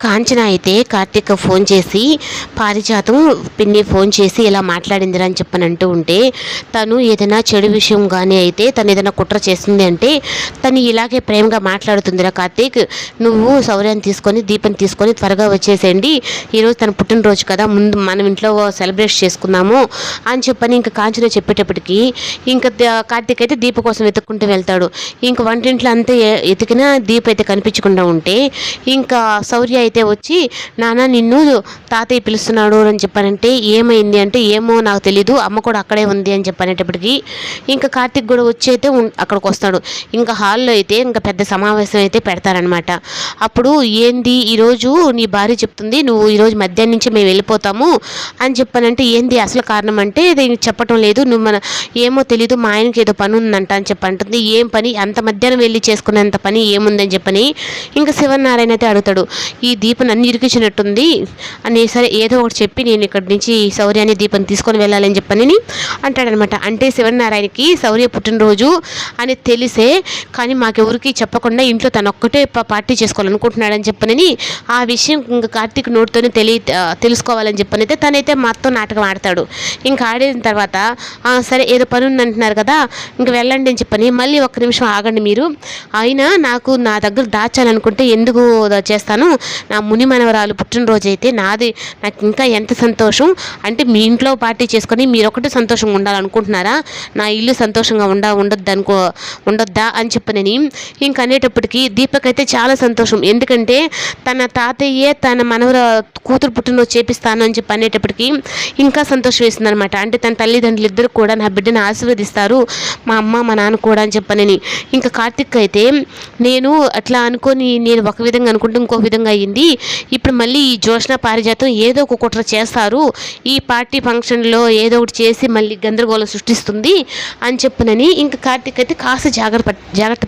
కాంచన అయితే కార్తీక్ ఫోన్ చేసి పారిజాతం పిన్ని ఫోన్ చేసి ఇలా మాట్లాడిందిరా అని చెప్పని అంటూ ఉంటే, తను ఏదైనా చెడు విషయం కానీ అయితే తను ఏదైనా కుట్ర చేస్తుంది అంటే తను ఇలాగే ప్రేమగా మాట్లాడుతుందిరా కార్తీక్, నువ్వు శౌర్యాన్ని తీసుకొని దీపని తీసుకొని త్వరగా వచ్చేసేయండి, ఈరోజు తన పుట్టినరోజు కదా, ముందు మనం ఇంట్లో సెలబ్రేట్ చేసుకుందాము అని చెప్పని ఇంకా కాంచన చెప్పేటప్పటికి ఇంకా కార్తీక్ అయితే దీప కోసం వెతుక్కుంటూ వెళ్తాడు. ఇంకా వంటింట్లో అంతే ఎతికినా దీప అయితే కనిపించకుండా ఉంటే ఇంకా శౌర్య అయితే వచ్చి, నాన్న నిన్ను తాతయ్య పిలుస్తున్నాడు అని చెప్పానంటే ఏమైంది అంటే, ఏమో నాకు తెలీదు, అమ్మ కూడా అక్కడే ఉంది అని చెప్పనేటప్పటికి ఇంకా కార్తీక్ కూడా వచ్చి అయితే అక్కడికి వస్తాడు. ఇంకా హాల్లో అయితే ఇంకా పెద్ద సమావేశం అయితే పెడతారనమాట. అప్పుడు ఏంది ఈరోజు నీ భార్య చెప్తుంది, నువ్వు ఈరోజు మధ్యాహ్నం నుంచి మేము వెళ్ళిపోతాము అని చెప్పానంటే ఏంది అసలు కారణం అంటే చెప్పటం లేదు, నువ్వు ఏమో తెలీదు, మా ఆయనకి ఏదో పని ఉందంట అని చెప్పంటుంది. ఏం పని, అంత మధ్యాహ్నం వెళ్ళి చేసుకునేంత పని ఏముందని చెప్పని ఇంకా శివనారాయణ అయితే అడుగుతాడు. ఈ దీపం నన్ను ఇరికించినట్టుంది అని, సరే ఏదో ఒకటి చెప్పి నేను ఇక్కడి నుంచి శౌర్యాన్ని దీపం తీసుకొని వెళ్ళాలని చెప్పని అంటాడనమాట. అంటే శివనారాయణకి శౌర్య పుట్టినరోజు అని తెలిసే కానీ మాకెవరికి చెప్పకుండా ఇంట్లో తను ఒక్కటే పార్టీ చేసుకోవాలనుకుంటున్నాడని చెప్పని ఆ విషయం ఇంకా కార్తీక్ నోటితోనే తెలుసుకోవాలని చెప్పని అయితే తనైతే మొత్తం నాటకం ఆడతాడు. ఇంకా ఆడిన తర్వాత సరే ఏదో పని ఉందంటున్నారు కదా, ఇంక వెళ్ళండి అని చెప్పని, మళ్ళీ ఒక్క నిమిషం ఆగండి మీరు, అయినా నాకు నా దగ్గర దాచాలనుకుంటే ఎందుకు చేస్తాను, నా ముని మనవరాలు పుట్టినరోజు అయితే నాకు ఇంకా ఎంత సంతోషం అంటే, మీ ఇంట్లో పార్టీ చేసుకొని మీరు ఒకటి సంతోషంగా ఉండాలనుకుంటున్నారా, నా ఇల్లు సంతోషంగా ఉండొద్దా అని చెప్పనని ఇంక అనేటప్పటికీ దీపక్ అయితే చాలా సంతోషం. ఎందుకంటే తన తాతయ్యే తన మనవర కూతురు పుట్టినరోజు చేపిస్తాను అని చెప్పి అనేటప్పటికీ ఇంకా సంతోషం వేస్తుంది అనమాట. అంటే తన తల్లిదండ్రులు ఇద్దరు కూడా నా బిడ్డను ఆశీర్వదిస్తారు, మా అమ్మ మా నాన్న కూడా అని చెప్పనని. ఇంకా కార్తీక్ అయితే నేను అట్లా అనుకొని నేను ఒక విధంగా అనుకుంటే ఇంకొక విధంగా అయ్యింది, ఇప్పుడు మళ్ళీ ఈ జోష్న పారిజాతం ఏదో ఒక కుట్ర చేస్తారు, ఈ పార్టీ ఫంక్షన్లో ఏదో ఒకటి చేసి మళ్ళీ గందరగోళం సృష్టిస్తుంది అని చెప్పనని ఇంకా కార్తీక్ అయితే కాస్త జాగ్రత్త